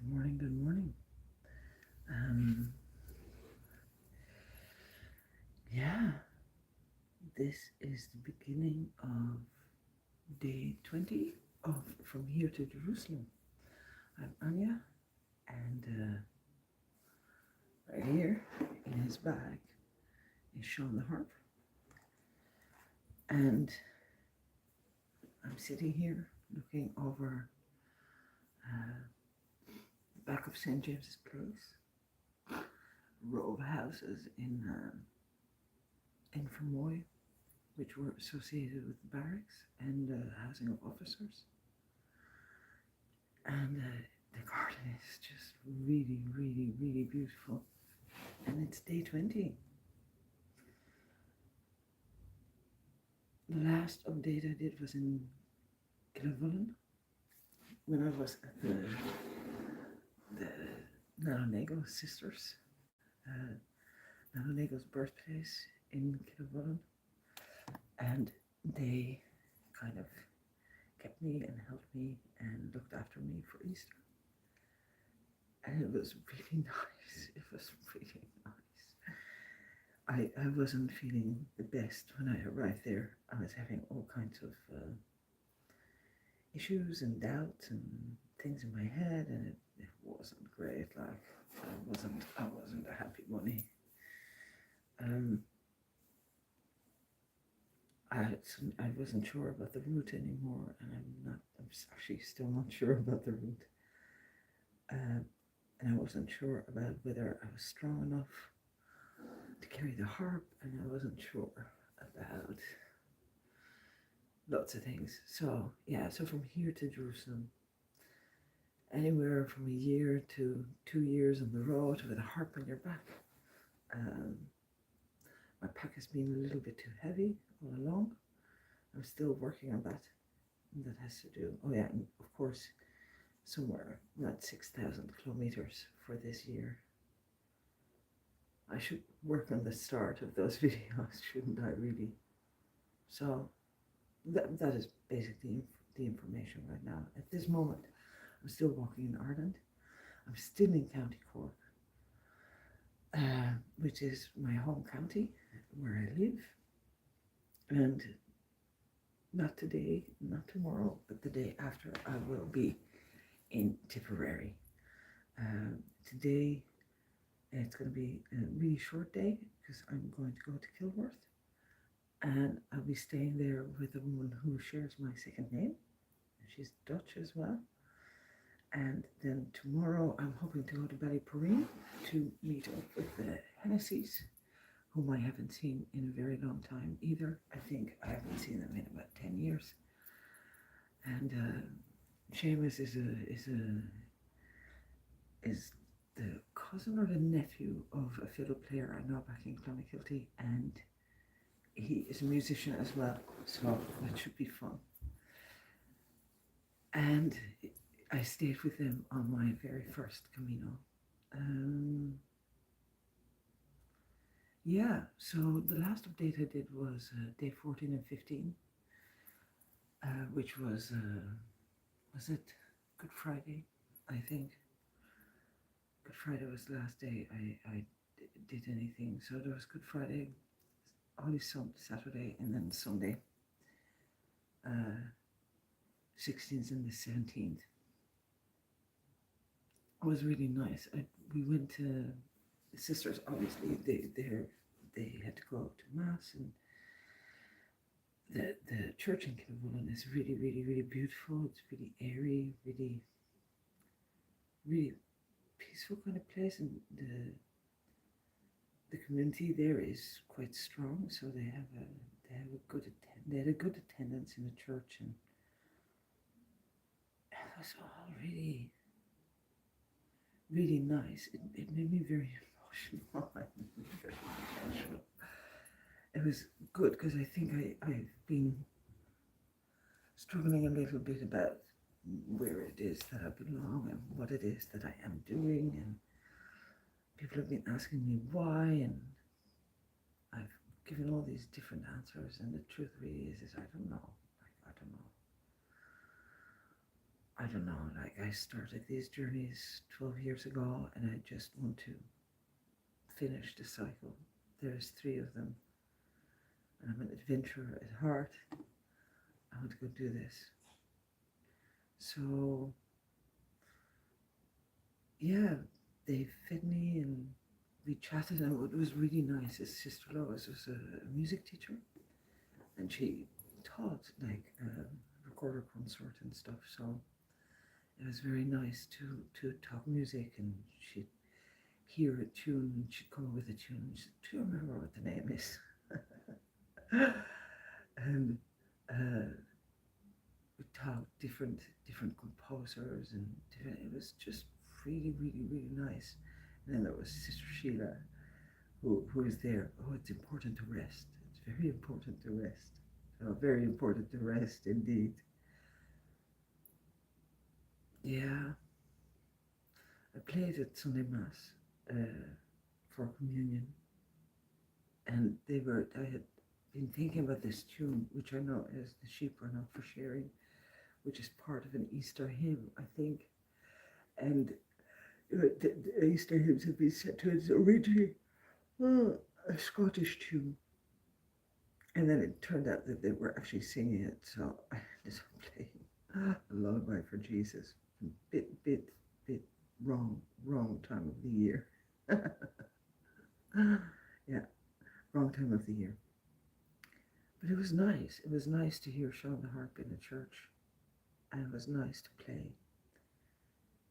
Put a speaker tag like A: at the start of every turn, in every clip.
A: Good morning, good morning. Um, yeah, this is the beginning of day 20 of From Here to Jerusalem. I'm Anya, and right here in his bag is Sean the Harper. And I'm sitting here looking over the back of St. James's Place, a row of houses in Fermoy, which were associated with the barracks and housing of officers. And the garden is just really, really, really beautiful. And it's day 20. The last update I did was in Killavullen, when I was at the Nanonego sisters, Nanonego's birthplace in Killavullen. And they kind of kept me and helped me and looked after me for Easter. And it was really nice. It was really nice. I wasn't feeling the best when I arrived there. I was having all kinds of issues and doubts and things in my head, and it wasn't great. Like I wasn't a happy bunny. I wasn't sure about the route anymore, and I'm actually still not sure about the route. And I wasn't sure about whether I was strong enough to carry the harp, and I wasn't sure about lots of things. So from here to Jerusalem, anywhere from a year to 2 years on the road with a harp on your back. My pack has been a little bit too heavy all along. I'm still working on that. That has to do, and of course, somewhere around 6,000 kilometers for this year. I should work on the start of those videos, shouldn't I, really? So that is basically the information right now. At this moment, I'm still walking in Ireland. I'm still in County Cork, which is my home county where I live. And not today, not tomorrow, but the day after, I will be in Tipperary. Today, it's going to be a really short day because I'm going to go to Kilworth, and I'll be staying there with a woman who shares my second name. She's Dutch as well. And then tomorrow, I'm hoping to go to Ballyporeen to meet up with the Hennessy's, whom I haven't seen in a very long time either. I think I haven't seen them in about 10 years. And Seamus is the cousin or the nephew of a fiddle player I know back in Clonakilty, and he is a musician as well, so that should be fun. And I stayed with them on my very first Camino. So the last update I did was day 14 and 15, which was it Good Friday, I think. Good Friday was the last day I did anything. So there was Good Friday, Holy Saturday, and then Sunday, 16th and the 17th. It was really nice. We went to the sisters. Obviously, they had to go to mass, and the church in Killavullen is really, really, really beautiful. It's really airy, really, really peaceful kind of place, and the community there is quite strong. So they had a good attendance in the church, and it was all really, really nice. It made me very emotional. It was good because I think I've been struggling a little bit about where it is that I belong and what it is that I am doing, and people have been asking me why, and I've given all these different answers, and the truth really is I don't know. I don't know. I don't know, like I started these journeys 12 years ago and I just want to finish the cycle. There's 3 of them. And I'm an adventurer at heart. I want to go do this. So, yeah, they fed me and we chatted and it was really nice. His sister Lois was a music teacher and she taught like recorder consort and stuff. So it was very nice to talk music and she'd hear a tune and she'd come up with a tune and she said, do you remember what the name is? And we talked different composers and it was just really nice. And then there was Sister Sheila who was there. Oh, it's important to rest. It's very important to rest. Oh, very important to rest indeed. Yeah, I played at Sunday Mass for communion, and I had been thinking about this tune, which I know is "The Sheep Are Not for Sharing," which is part of an Easter hymn, I think, and the Easter hymns have been set to its originally a Scottish tune, and then it turned out that they were actually singing it, so I ended up playing a lullaby for Jesus. Bit wrong time of the year. Yeah, wrong time of the year. But it was nice. It was nice to hear Sean the harp in the church, and it was nice to play.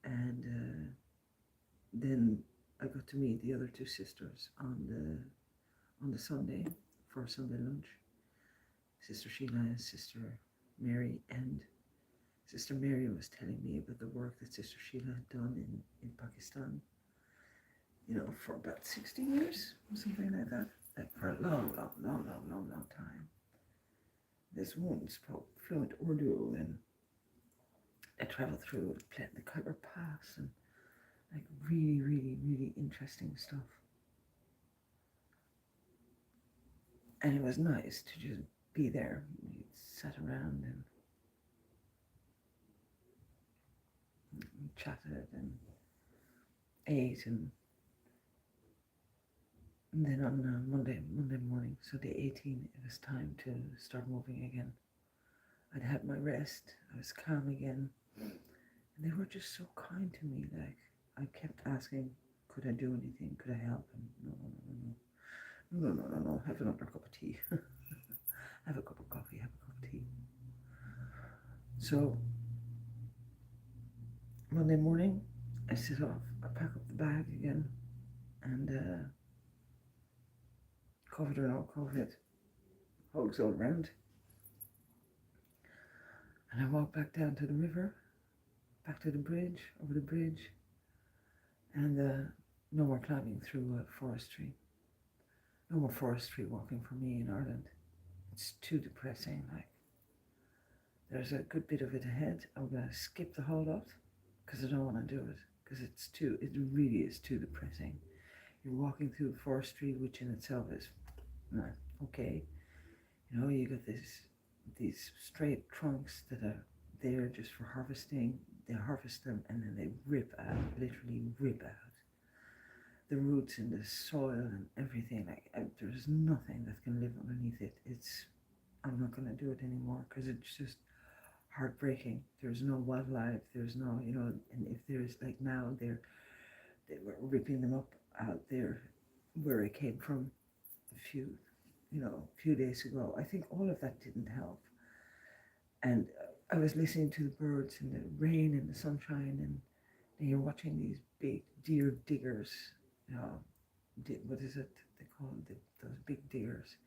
A: And then I got to meet the other 2 sisters on the Sunday for Sunday lunch. Sister Sheila and Sister Mary, and Sister Mary was telling me about the work that Sister Sheila had done in Pakistan, for about 60 years, or something like that. Like for a long time. This woman spoke fluent Urdu and I traveled through the Khyber Pass and like really interesting stuff. And it was nice to just be there. We sat around and chatted and ate, and then on Monday morning, so the 18th, it was time to start moving again. I'd had my rest, I was calm again, and they were just so kind to me. Like, I kept asking, could I do anything? Could I help? And no, have another cup of tea. Have a cup of coffee, have a cup of tea. So, Monday morning, I set off, I pack up the bag again, and COVID or no COVID, hugs all around. And I walk back down to the river, back to the bridge, over the bridge, and no more climbing through forestry. No more forestry walking for me in Ireland. It's too depressing. Like, there's a good bit of it ahead. I'm gonna skip the whole lot because I don't want to do it because it really is too depressing. You're walking through forestry, which in itself is okay. You got these straight trunks that are there just for harvesting. They harvest them and then they literally rip out the roots in the soil and everything. Like, there's nothing that can live underneath it. I'm not gonna do it anymore because it's just heartbreaking. There's no wildlife. There's no, and if there's like now they were ripping them up out there where I came from a few days ago. I think all of that didn't help. And I was listening to the birds and the rain and the sunshine, and then you're watching these big deer diggers. What is it they call them? Those big diggers,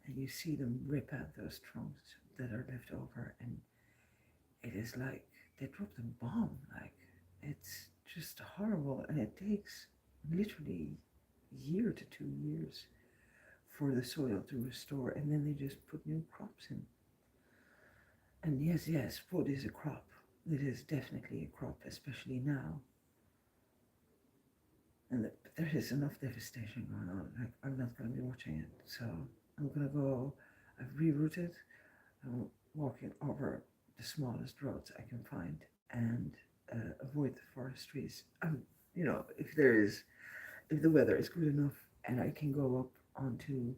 A: and you see them rip out those trunks that are left over, and it is like they dropped a bomb. Like, it's just horrible, and it takes literally a year to 2 years for the soil to restore, and then they just put new crops in. And yes, food is a crop. It is definitely a crop, especially now. And there is enough devastation going on. Like, I'm not going to be watching it. So I'm going to go, I've rerouted. I'm walking over the smallest roads I can find and avoid the forestries. You know, if the weather is good enough and I can go up onto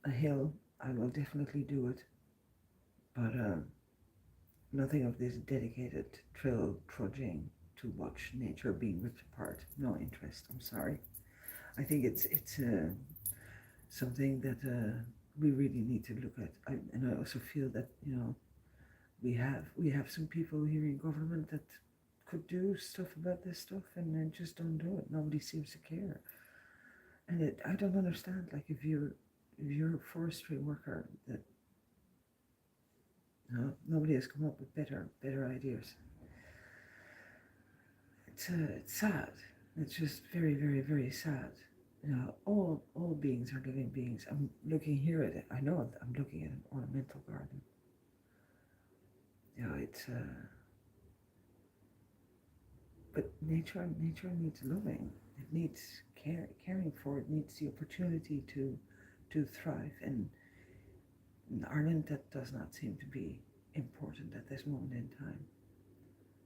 A: a hill, I will definitely do it. But nothing of this dedicated trail trudging to watch nature being ripped apart. No interest. I'm sorry. I think it's something that we really need to look at. And I also feel that we have some people here in government that could do stuff about this stuff and then just don't do it. Nobody seems to care, and I don't understand. Like if you're a forestry worker, that no, nobody has come up with better ideas. It's sad. It's just very, very, very sad. All beings are living beings. I'm looking here at it. I know I'm looking at an ornamental garden. It's but nature needs loving. It needs caring for. It needs the opportunity to thrive. And in Ireland, that does not seem to be important at this moment in time.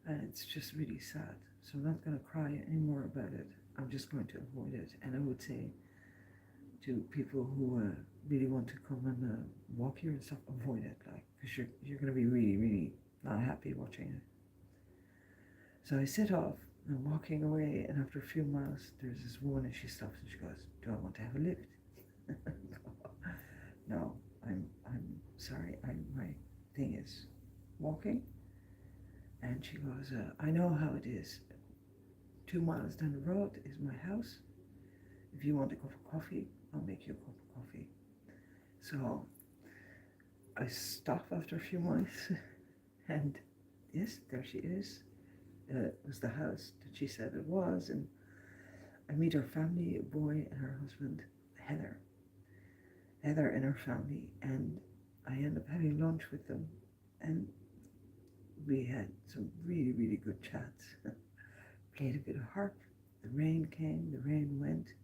A: And it's just really sad. So I'm not going to cry anymore about it. I'm just going to avoid it. And I would say to people who really want to come and walk here and stuff, avoid it, like, because you're going to be really, really not happy watching it. So I set off, and I'm walking away, and after a few miles, there's this woman, and she stops and she goes, "Do I want to have a lift?" No, I'm sorry. My thing is walking. And she goes, "I know how it is. 2 miles down the road is my house. If you want a cup of coffee, I'll make you a cup of coffee." So I stop after a few miles, and yes, there she is. It was the house that she said it was, and I meet her family, a boy and her husband, Heather and her family, and I end up having lunch with them, and we had some really, really good chats. Played a bit of harp. The rain came, the rain went.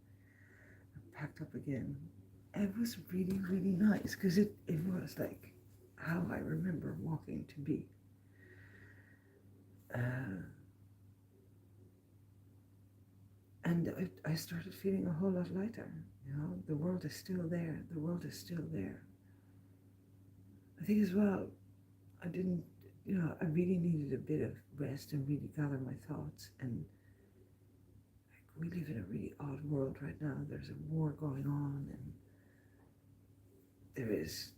A: I packed up again. It was really, really nice because it was like how I remember walking to be. And I started feeling a whole lot lighter. The world is still there. The world is still there. I think as well, I didn't, I really needed a bit of rest and really gather my thoughts. And we live in a really odd world right now. There's a war going on, and there is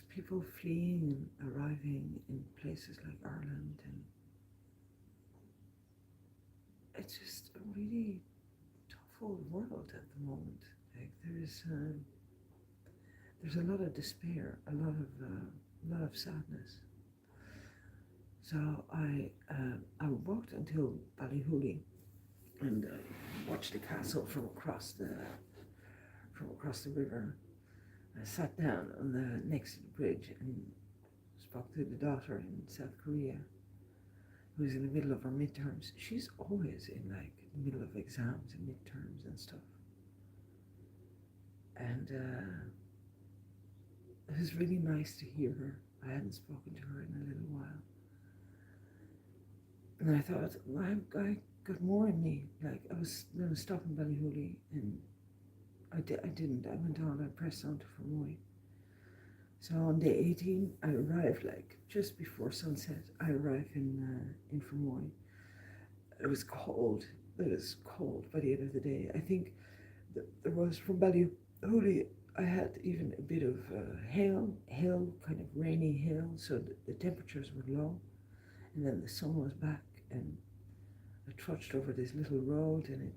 A: people fleeing and arriving in places like Ireland, and it's just a really tough old world at the moment. Like there's a lot of despair, a lot of sadness. So I walked until Ballyhooly and watched the castle from across the river. I sat down on the next to the bridge and spoke to the daughter in South Korea, who's in the middle of her midterms. She's always in like the middle of exams and midterms and stuff. And it was really nice to hear her. I hadn't spoken to her in a little while. And I thought, well, I got more in me. Like I was going to stop in Ballyhooly, and I didn't. I went on. I pressed on to Fermoy. So on day 18, I arrived like just before sunset. I arrived in Fermoy. It was cold. It was cold by the end of the day. I think there was from Ballyhooly. I had even a bit of hail, kind of rainy hail. So the temperatures were low, and then the sun was back, and I trudged over this little road, and it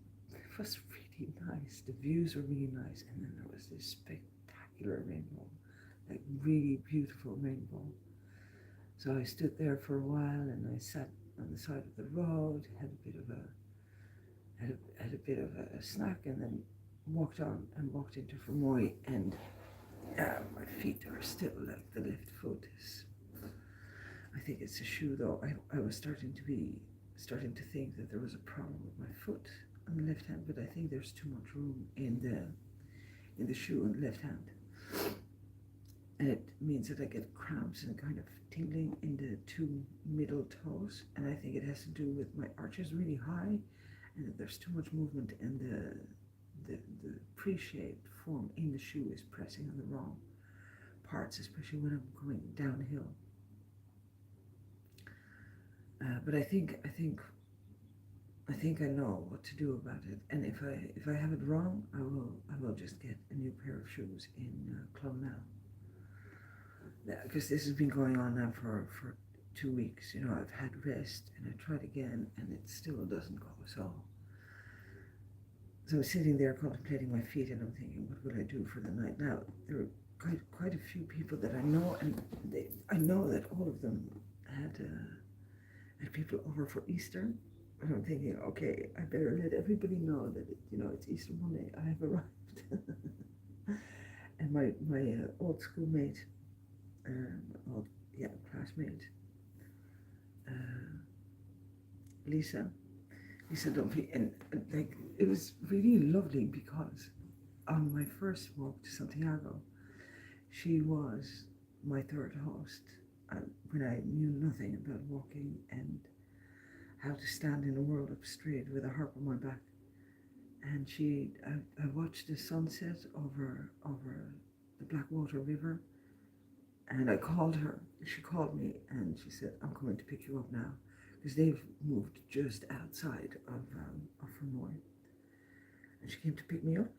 A: was really nice. The views were really nice, and then there was this spectacular rainbow, like really beautiful rainbow. So I stood there for a while, and I sat on the side of the road, had a bit of a snack, and then walked on and walked into Fermoy, and my feet are still like the left foot is. I think it's a shoe though. I was starting to think that there was a problem with my foot on the left hand, but I think there's too much room in the shoe on the left hand. and it means that I get cramps and kind of tingling in the two middle toes, and I think it has to do with my arches really high, and that there's too much movement, and the pre-shaped form in the shoe is pressing on the wrong parts, especially when I'm going downhill. But I think I know what to do about it, and if I have it wrong, I will just get a new pair of shoes in Clonmel. Because this has been going on now for 2 weeks. You know, I've had rest and I tried again, and it still doesn't go. So I'm sitting there contemplating my feet, and I'm thinking, what will I do for the night? Now there are quite a few people that I know, and I know that all of them had people over for Easter. And I'm thinking, okay, I better let everybody know that it's Easter Monday. I have arrived. And my old schoolmate, old classmate, Lisa Dunphy, and like it was really lovely because on my first walk to Santiago, she was my third host. When I knew nothing about walking and how to stand in a world up straight with a harp on my back. And I watched the sunset over the Blackwater River, and I called her. She called me and she said, I'm coming to pick you up now, because they've moved just outside of Fermoy. And she came to pick me up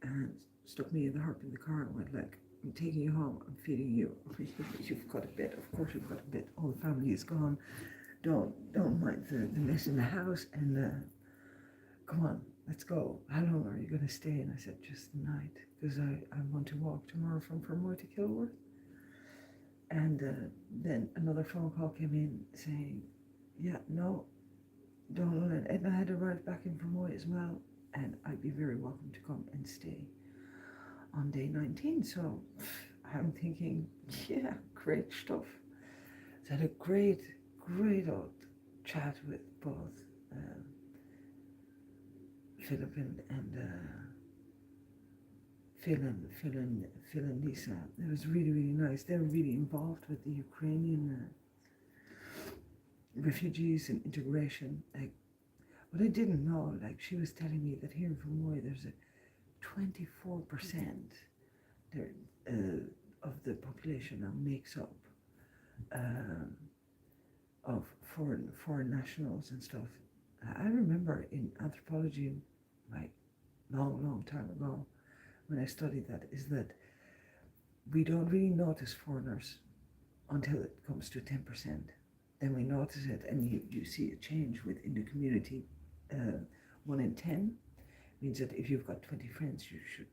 A: and stuck me in the harp in the car and went like, I'm taking you home, I'm feeding you. You've got a bit, of course you've got a bit. All the family is gone. Don't mind the mess in the house, and come on, let's go. How long are you going to stay? And I said, just the night, because I want to walk tomorrow from Fermoy to Kilworth. And then another phone call came in saying, yeah, no, Donald and Edna had arrived back in Fermoy as well, and I'd be very welcome to come and stay on day 19. So I'm thinking, yeah, great stuff. So I had a great old chat with both Philip and Phil and Lisa. It was really nice. They were really involved with the Ukrainian refugees and integration. Like, what I didn't know, like she was telling me that here in Fermoy there's a 24% there, of the population now makes up of foreign nationals and stuff. I remember in anthropology, like long time ago, when I studied that, is that we don't really notice foreigners until it comes to 10%. Then we notice it, and you see a change within the community. 1 in 10 means that if you've got 20 friends, you should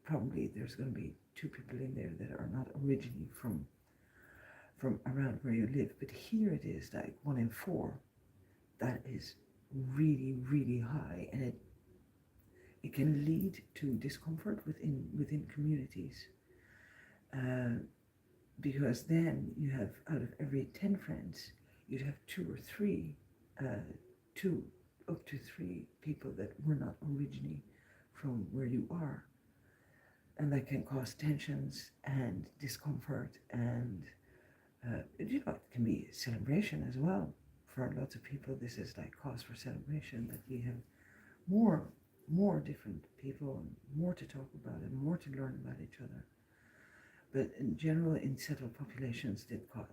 A: probably there's going to be 2 people in there that are not originally from around where you live. But here it is like 1 in 4. That is really high, and it can lead to discomfort within communities, because then you have, out of every 10 friends, you'd have 2 or 3, 2 up to 3 people that were not originally from where you are, and that can cause tensions and discomfort, and it can be a celebration as well. For lots of people, this is like cause for celebration, that we have more different people, and more to talk about, and more to learn about each other. But in general, in settled populations,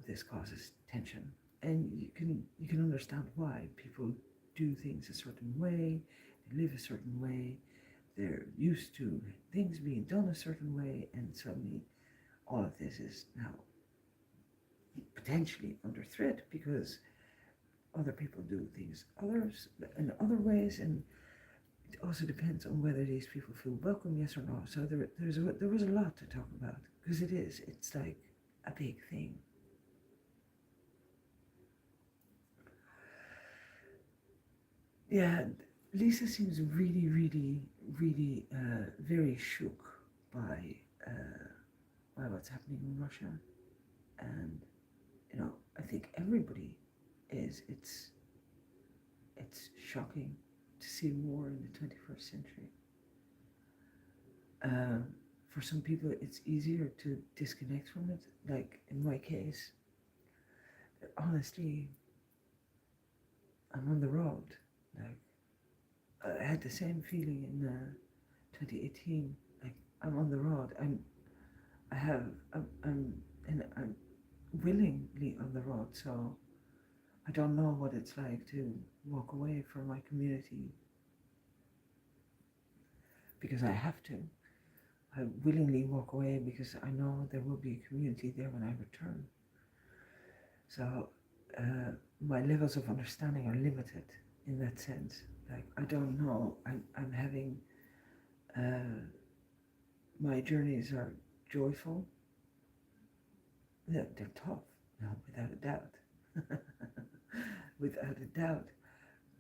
A: this causes tension, and you can understand why. People do things a certain way, they live a certain way, they're used to things being done a certain way, and suddenly all of this is now potentially under threat because other people do things in other ways, and it also depends on whether these people feel welcome, yes or no. So there was a lot to talk about, because it's like a big thing. Yeah, Lisa seems really very shook by what's happening in Russia, and I think everybody is. It's shocking to see war in the 21st century. for some people it's easier to disconnect from it. Like in my case, honestly, I'm on the road. Like I had the same feeling in 2018. Like I'm on the road. I have I'm willingly on the road. So I don't know what it's like to walk away from my community because I have to. I willingly walk away because I know there will be a community there when I return. So my levels of understanding are limited in that sense. Like I don't know. I'm having my journeys are joyful. They're tough, no, without a doubt, without a doubt.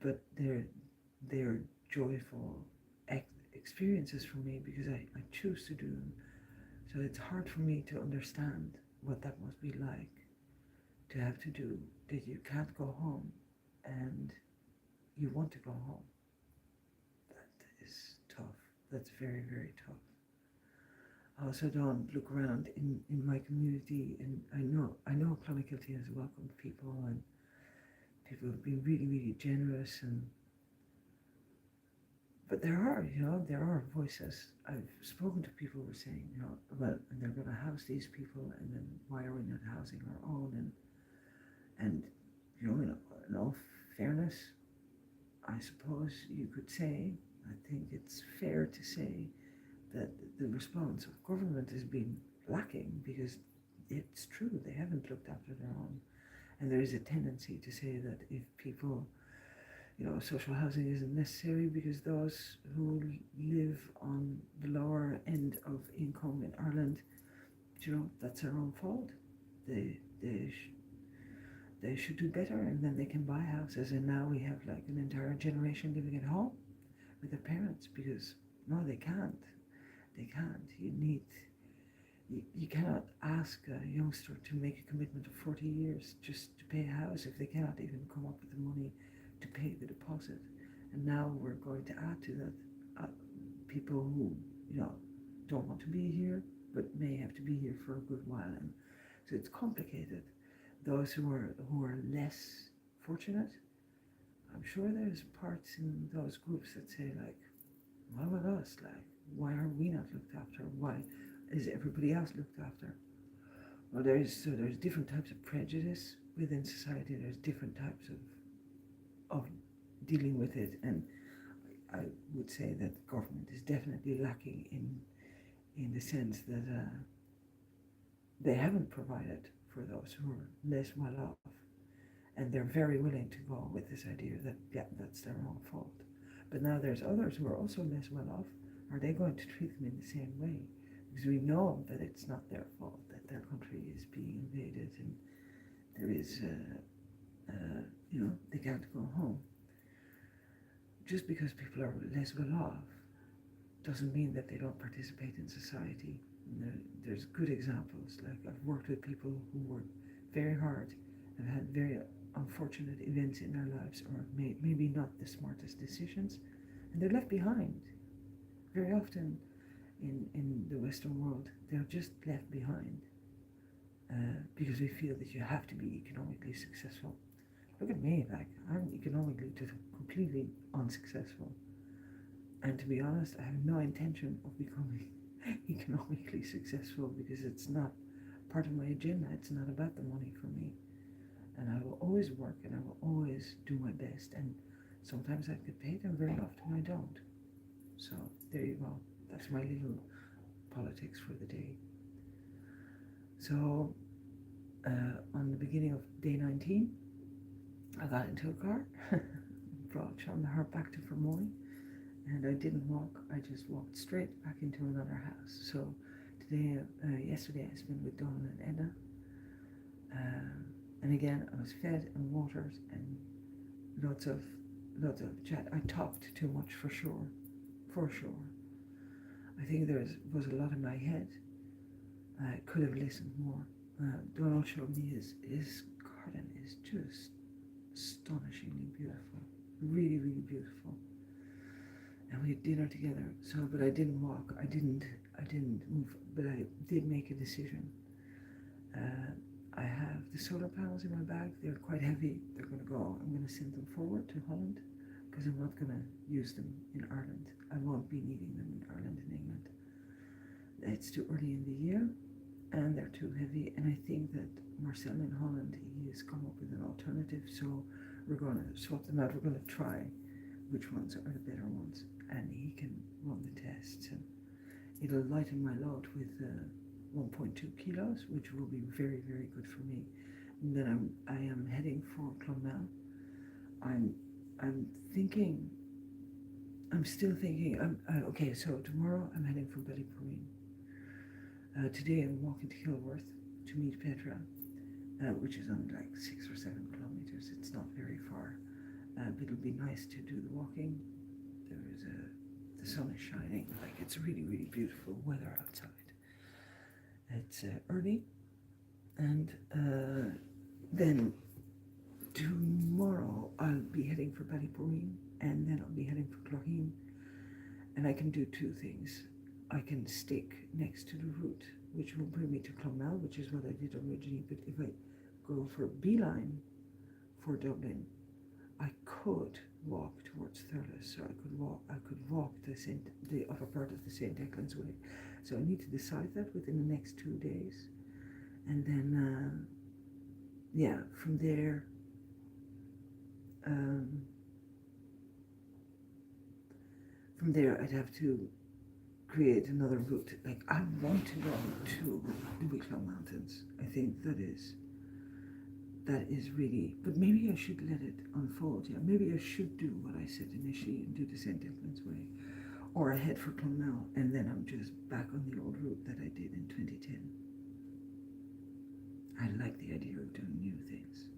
A: But they're joyful experiences for me because I choose to do them. So it's hard for me to understand what that must be like to have to do that. You can't go home and you want to go home. That is tough. That's very, very tough. I also don't look around in my community, and I know Clonakilty has welcomed people, and people have been really, really generous, but there are voices. I've spoken to people who are saying, well, and they're going to house these people, and then why are we not housing our own? And in all fairness, I suppose you could say, I think it's fair to say that the response of government has been lacking because it's true, they haven't looked after their own. And there is a tendency to say that if people, social housing isn't necessary because those who live on the lower end of income in Ireland, that's their own fault. They should do better, and then they can buy houses. And now we have like an entire generation living at home with their parents because no, they can't. They can't. You cannot ask a youngster to make a commitment of 40 years just to pay a house if they cannot even come up with the money to pay the deposit. And now we're going to add to that people who don't want to be here but may have to be here for a good while, and so it's complicated. Those who are less fortunate, I'm sure there's parts in those groups that say like, what about us? Like, why are we not looked after? Why is everybody else looked after? Well, there's different types of prejudice within society. There's different types of dealing with it, and I would say that the government is definitely lacking in the sense that they haven't provided for those who are less well off, and they're very willing to go with this idea that that's their own fault. But now there's others who are also less well off. Are they going to treat them in the same way? Because we know that it's not their fault, that their country is being invaded, and there is, they can't go home. Just because people are less well off doesn't mean that they don't participate in society. There's good examples. Like I've worked with people who work very hard, have had very unfortunate events in their lives, or maybe not the smartest decisions, and they're left behind. Very often in the Western world, they're just left behind because we feel that you have to be economically successful. Look at me, like I'm economically just completely unsuccessful. And to be honest, I have no intention of becoming economically successful because it's not part of my agenda. It's not about the money for me. And I will always work and I will always do my best. And sometimes I get paid and very often I don't. So there you go. That's my little politics for the day. So on the beginning of day 19, I got into a car, brought Sean the Harp back to Fermoy, and I didn't walk. I just walked straight back into another house. So yesterday I spent with Dawn and Edna, and again I was fed and watered and lots of chat. I talked too much for sure. I think there was a lot in my head. I could have listened more. Donald showed me his garden is just astonishingly beautiful, really, really beautiful. And we had dinner together. So, but I didn't walk. I didn't I didn't move, but I did make a decision. I have the solar panels in my bag. They're quite heavy. They're going to go. I'm going to send them forward to Holland because I'm not going to use them in Ireland. I won't be needing them in Ireland and England. It's too early in the year and they're too heavy. And I think that Marcel in Holland, he has come up with an alternative. So we're going to swap them out. We're going to try which ones are the better ones. And he can run the tests. And it'll lighten my load with 1.2 kilos, which will be very, very good for me. And then I am heading for Clonmel. I'm still thinking, okay, so tomorrow I'm heading for Ballyporeen. Today I'm walking to Kilworth to meet Petra, which is only like 6 or 7 kilometers. It's not very far, but it'll be nice to do the walking. The sun is shining, like it's really, really beautiful weather outside. It's early, and then tomorrow I'll be heading for Ballyporeen, and then I'll be heading for Clogheen, and I can do 2 things. I can stick next to the route, which will bring me to Clonmel, which is what I did originally, but if I go for a beeline for Dublin, I could walk towards Thurles, so I could walk the upper part of the St. Declan's Way. So I need to decide that within the next 2 days, and then from there, I'd have to create another route. Like I want to go to the Wicklow Mountains. I think that is really, but maybe I should let it unfold. Yeah, maybe I should do what I said initially and do the St. Declan's Way, or I head for Clonmel and then I'm just back on the old route that I did in 2010. I like the idea of doing new things,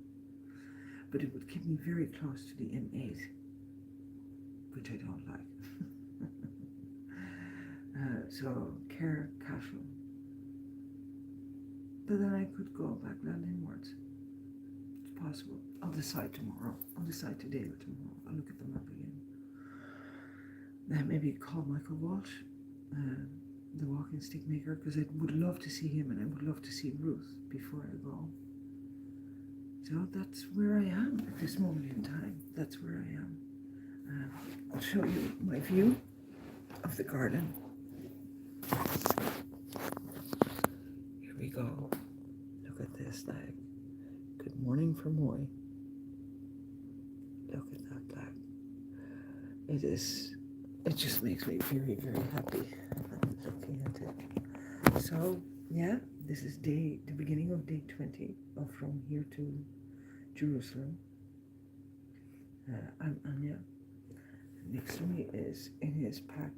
A: but it would keep me very close to the M8, which I don't like. So Care Cashel, but then I could go back landinwards. It's possible. I'll decide tomorrow. I'll decide today or tomorrow. I'll look at the map again. Then maybe call Michael Walsh, the walking stick maker, because I would love to see him and I would love to see Ruth before I go. So that's where I am at this moment in time. That's where I am. I'll show you my view of the garden. Here we go. Look at this lag. Good morning from Moy. Look at that lag. It just makes me very, very happy looking at it. So yeah, this is the beginning of day 20 from here to Jerusalem. I'm Anya. Next to me is in his pack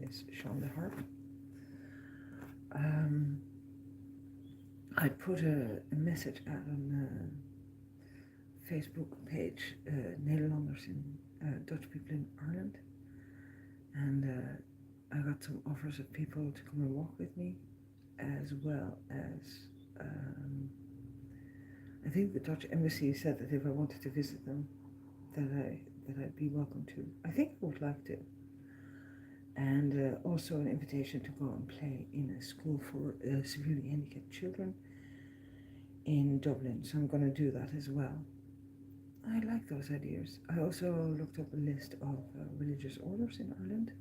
A: is Sean the Harper. I put a message out on the Facebook page, Nederlanders in Dutch people in Ireland, and I got some offers of people to come and walk with me, as well as I think the Dutch embassy said that if I wanted to visit them, that I'd be welcome to. I think I would like to. And also an invitation to go and play in a school for severely handicapped children in Dublin. So I'm going to do that as well. I like those ideas. I also looked up a list of religious orders in Ireland,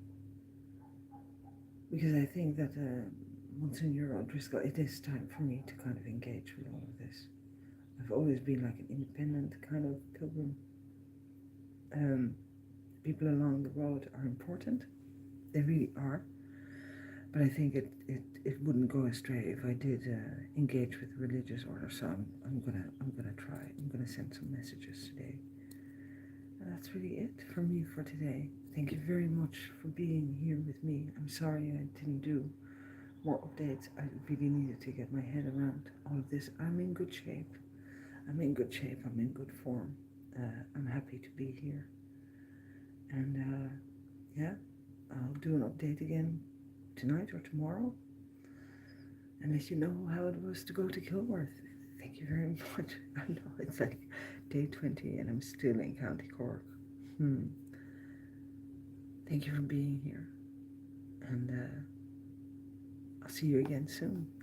A: because I think that Monsignor O'Driscoll, it is time for me to kind of engage with all of this. I've always been like an independent kind of pilgrim. People along the road are important. They really are, but I think it wouldn't go astray if I did engage with the religious order. So I'm gonna try. I'm gonna send some messages today. And that's really it for me for today. Thank you very much for being here with me. I'm sorry I didn't do more updates. I really needed to get my head around all of this. I'm in good shape. I'm in good form. I'm happy to be here. And yeah. I'll do an update again tonight or tomorrow and let you know how it was to go to Kilworth. Thank you very much. I know it's like day 20 and I'm still in County Cork. Thank you for being here. And I'll see you again soon.